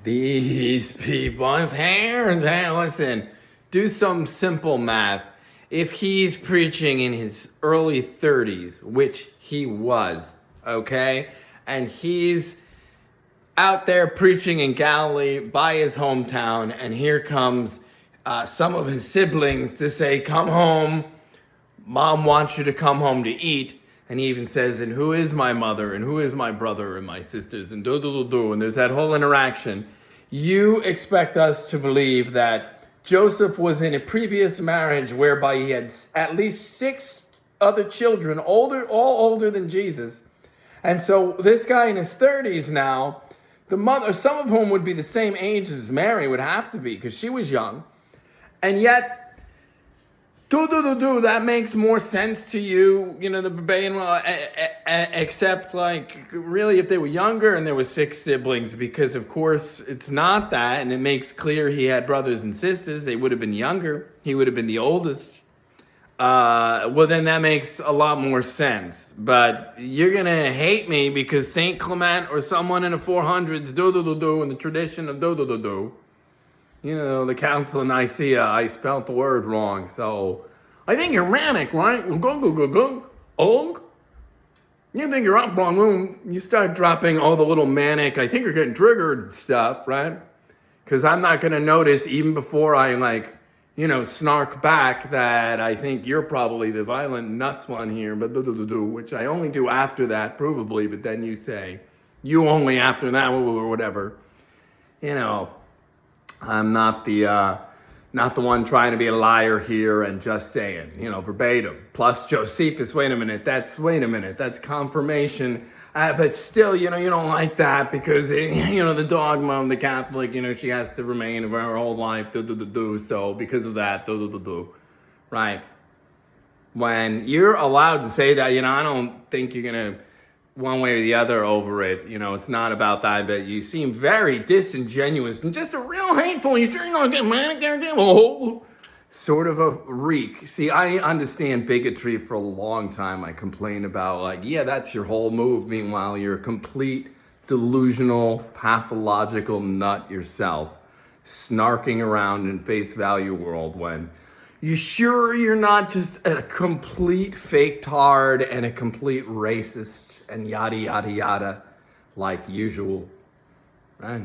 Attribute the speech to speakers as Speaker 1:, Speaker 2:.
Speaker 1: These people's hair, listen, do some simple math. If he's preaching in his early 30s, which he was, okay, and he's out there preaching in Galilee by his hometown, and here comes some of his siblings to say, come home, mom wants you to come home to eat. And he even says, and who is my mother, and who is my brother and my sisters, and do, and there's that whole interaction. You expect us to believe that Joseph was in a previous marriage whereby he had at least 6 other children, all older than Jesus. And so this guy in his 30s now, the mother, some of whom would be the same age as Mary, would have to be, because she was young. And yet, that makes more sense to you, the Babayan, except like really if they were younger and there were 6 siblings, because of course it's not that, and it makes clear he had brothers and sisters. They would have been younger. He would have been the oldest. Well, then that makes a lot more sense. But you're gonna hate me because Saint Clement or someone in the 400s in the tradition of the Council of Nicaea, I spelt the word wrong, so I think you're manic, right? You think you're up wrong. You start dropping all the little manic, I think you're getting triggered stuff, right? Because I'm not going to notice even before I snark back that I think you're probably the violent nuts one here, but which I only do after that, provably, but then you say, you only after that, or whatever. I'm not the one trying to be a liar here and just saying, verbatim. Plus Josephus, wait a minute, that's confirmation. But still, you don't like that because, the dogma of the Catholic, she has to remain her whole life, so because of that, right? When you're allowed to say that, I don't think you're going to one way or the other over it. It's not about that, but you seem very disingenuous and just a real hateful. You sure you're not getting manic there, sort of a reek. See, I understand bigotry for a long time. I complain about that's your whole move. Meanwhile, you're a complete delusional, pathological nut yourself, snarking around in face value world when you sure you're not just a complete fake tard and a complete racist and yada, yada, yada, like usual, right?